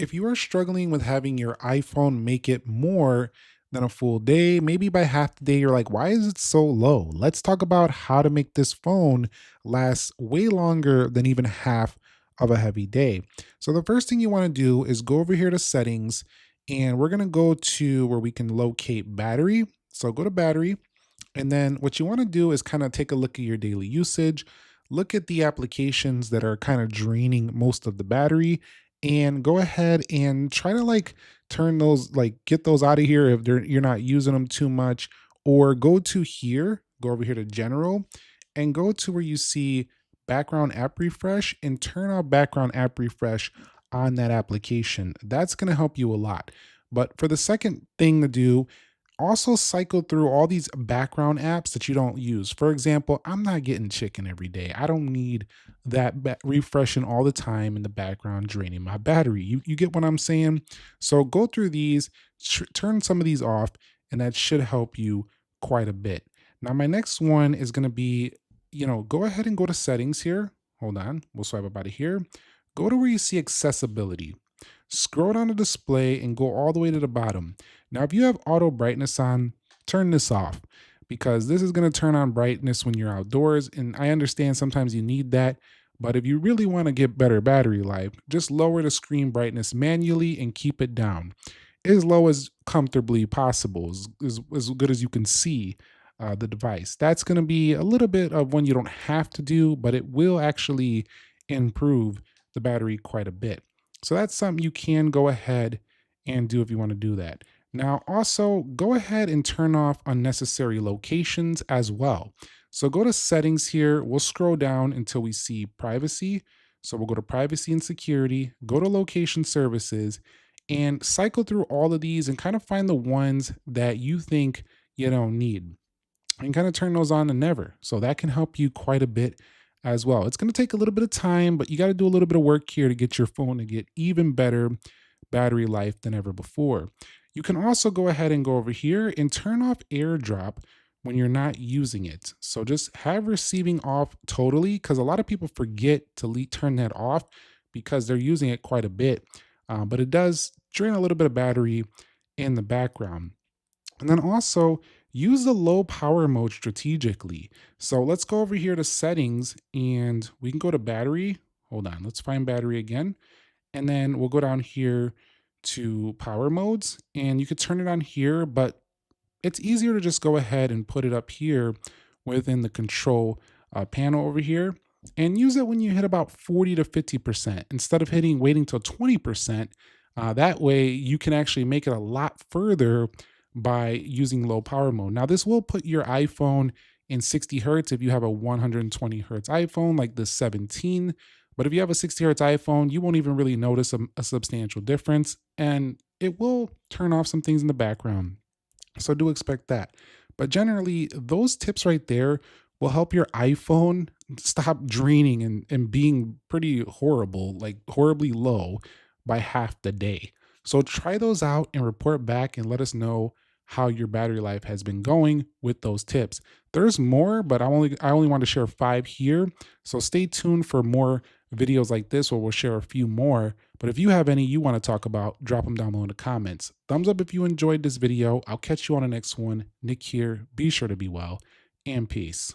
If you are struggling with having your iPhone make it more than a full day, maybe by half the day, you're like, why is it so low? Let's talk about how to make this phone last way longer than even half of a heavy day. So, the first thing you want to do is go over here to settings, and we're going to go to where we can locate battery. So, go to battery, and then what you want to do is kind of take a look at your daily usage, look at the applications that are kind of draining most of the battery, and go ahead and try to turn those, get those out of here if you're not using them too much. Or go over here to general, and go to where you see background app refresh and turn off background app refresh on that application. That's going to help you a lot. But for the second thing to do, also cycle through all these background apps that you don't use. For example, I'm not getting chicken every day. I don't need that refreshing all the time in the background, draining my battery. You get what I'm saying? So go through these, turn some of these off, and that should help you quite a bit. Now, my next one is going to be, go ahead and go to settings here. Hold on. We'll swipe up out of here. Go to where you see accessibility. Scroll down the display and go all the way to the bottom. Now, if you have auto brightness on, turn this off because this is going to turn on brightness when you're outdoors. And I understand sometimes you need that. But if you really want to get better battery life, just lower the screen brightness manually and keep it down as low as comfortably possible, as good as you can see the device. That's going to be a little bit of one you don't have to do, but it will actually improve the battery quite a bit. So that's something you can go ahead and do if you want to do that. Now, also go ahead and turn off unnecessary locations as well. So go to settings here. We'll scroll down until we see privacy. So we'll go to privacy and security, go to location services, and cycle through all of these and kind of find the ones that you think you don't need and kind of turn those on to never. So that can help you quite a bit as well. It's going to take a little bit of time, but you got to do a little bit of work here to get your phone to get even better battery life than ever before. You can also go ahead and go over here and turn off AirDrop when you're not using it. So just have receiving off totally, because a lot of people forget to turn that off because they're using it quite a bit. But it does drain a little bit of battery in the background. And then also use the low power mode strategically. So let's go over here to settings and we can go to battery. Hold on, let's find battery again. And then we'll go down here to power modes and you could turn it on here, but it's easier to just go ahead and put it up here within the control panel over here and use it when you hit about 40 to 50% instead of waiting till 20%. That way you can actually make it a lot further by using low power mode. Now, this will put your iPhone in 60 hertz if you have a 120 hertz iPhone like the 17. But if you have a 60 hertz iPhone, you won't even really notice a substantial difference, and it will turn off some things in the background. So do expect that. But generally, those tips right there will help your iPhone stop draining and being pretty horrible, like horribly low by half the day. So try those out and report back and let us know how your battery life has been going with those tips. There's more, but I only want to share 5 here. So stay tuned for more videos like this where we'll share a few more. But if you have any you want to talk about, drop them down below in the comments. Thumbs up if you enjoyed this video. I'll catch you on the next one. Nick here. Be sure to be well, and peace.